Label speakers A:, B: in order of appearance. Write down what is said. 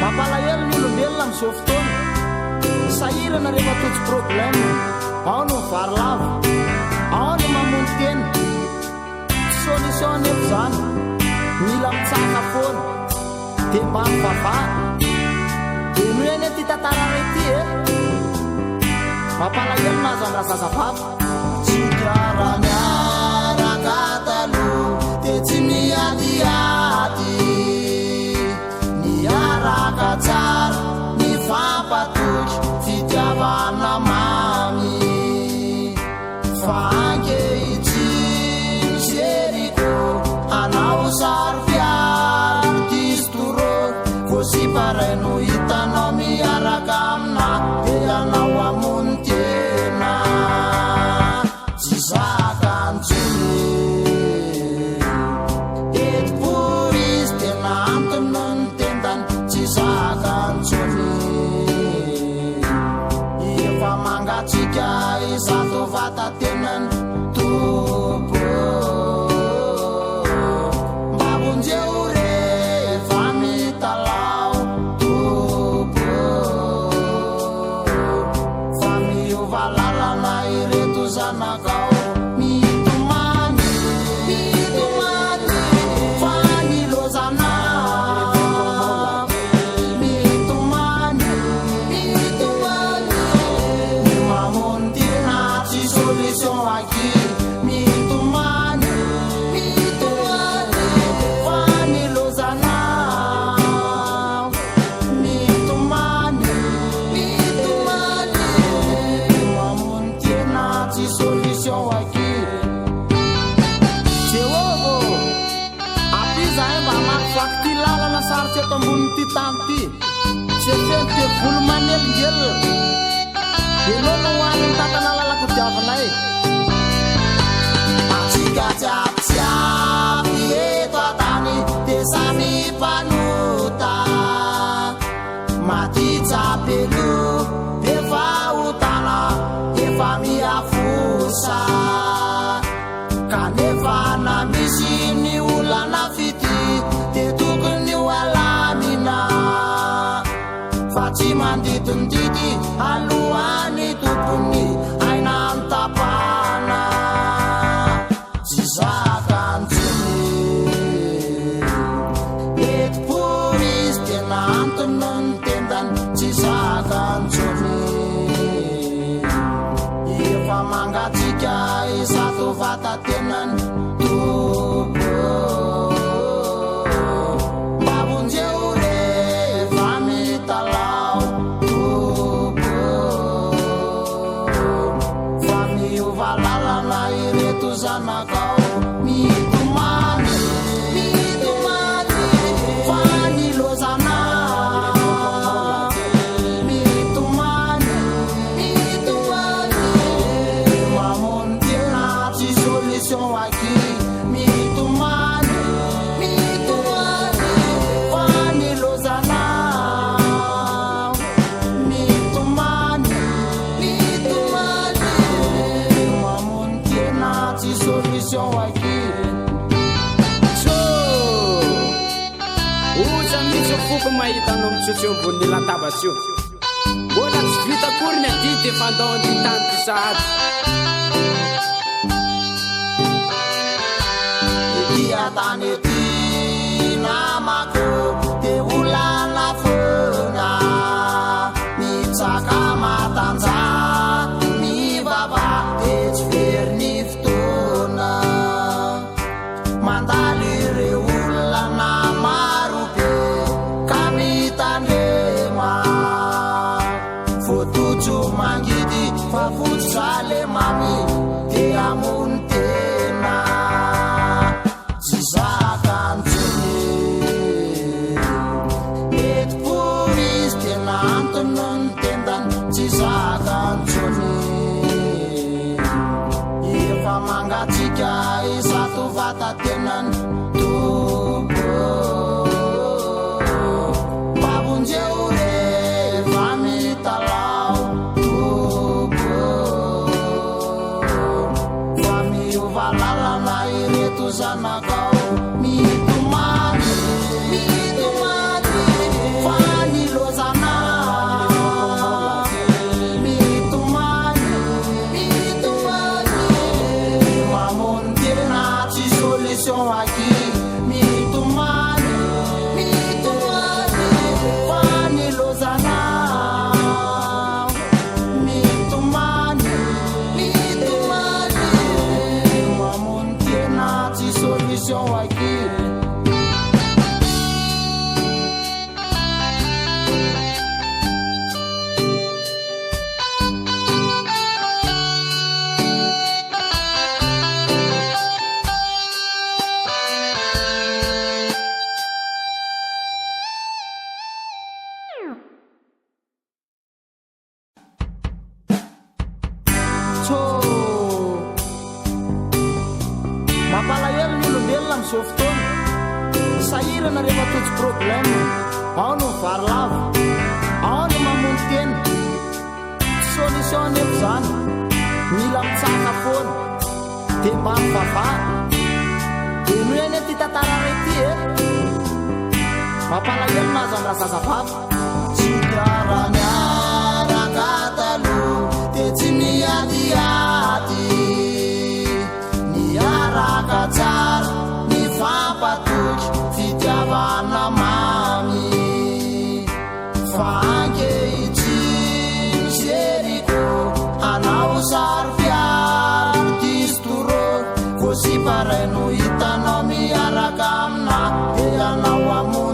A: Mampalahelo ny olombelona amin'izao fotoana. Sahirana rehefa tojo problème. Ao no vary lava, ao no mamono tena. Solution nefa zany, mila mitsaka foana, dia mba mivavaha. Dia noho eny ty tantara ray ty mampalahelo nazo any razazavavy. Tsy miara-miaraka taloha dia tsy miadiady, miaraka tsara mifampatoky fitiavana mamy. Fa ankehitriny seriko anao sary fiary distoro, voasiparay no hitanao miaraka amina dia anao amony tena. Tsy zakantsony eto-por izy tena antony ny tendany. Tsy zakantsony efa mangatsika izato vatatenany topo. Mbabonjeo rehefa mitalao topo, fa miova lalana ireto zanakao. Mitomany, mitomany fa nilozana. Mitomany, mitomany ny mamono tena tsy solution aky. Mitomany, mitomany fa nilozana. Mitomany, mitomany ny mamono tena tsy solution aky. Jehova, apizahay mba hamakivaky ty lalana sarotsy eto amboniny ty tany ty. Tsy feno ty volo manelingelina. Ianao no hoaniny tantana lalako diavanay. Atsika tsiapitsiapy eto atany dia samy mpanota. Maty tsapelo efa hotana efa miafosa. Kanefa na misy ny olana fity dia tokony ho alamina. Fa tsy mandidindidy alohan'ny tompony aina antapana. Tsy zakantsony eto-por izy tena antony ny tendany. Tsy zakantsony efa mangatsika izato vatatenany topo. Mbabonjeo rehefa mitalao topo, fa miova lalana ireto zanakao. Mitomany, mitomany fa nilozana. Mitomany, mitomany mamono tena tsy solution aky. Mitomany, mitomany fa nilozana. Mitomany, mitomany mamono tena tsy solution aky.
B: Oza mihitsy foko mahita anao mitsotso eo ambon'ny latabatsy io. Mbola tsy vita akory ny adidy efa andao anty tany ty sahady.
A: Dia tany ety namako dia olana foana. Mitsaka matanja mivava dia tsy very ny fotoana. Mandaly ireo olana maro be ka mitandrema. Votojo mangidy fa voto zale mamy dia amony tena. Tsy zakantsony eto-por izy tena antony ny tendany. Tsy zakantsony efa mangatsika izato vatatenany topo. Mbabonjeo rehefa mitalao topo, fa miova lalana ireto zanakao. Mitomany solution aqui. Mitomane, Fanny Lozana. Mitomane, Mamon tiena ti solution aqui. Mampalahelo ny olombelona amin'izao fotoana. Sahirana rehefa toetsy problème. Ao no vary lava, ao no mamono tena. Solution nefa zany, mila mitsaka foana, dia mba mivavahana. Dia noho eny ty tantara rety mampalahelo nazy amin'ny razazavavy. Tsy miara-miaraka taloha dia tsy miadiady. Miaraka tsara mifampatoky fitiavana mamy. Fa ankehitriny seriko hanao sary fiaro distoro. Voasiparaino hitanao miaraka amina dia anao amo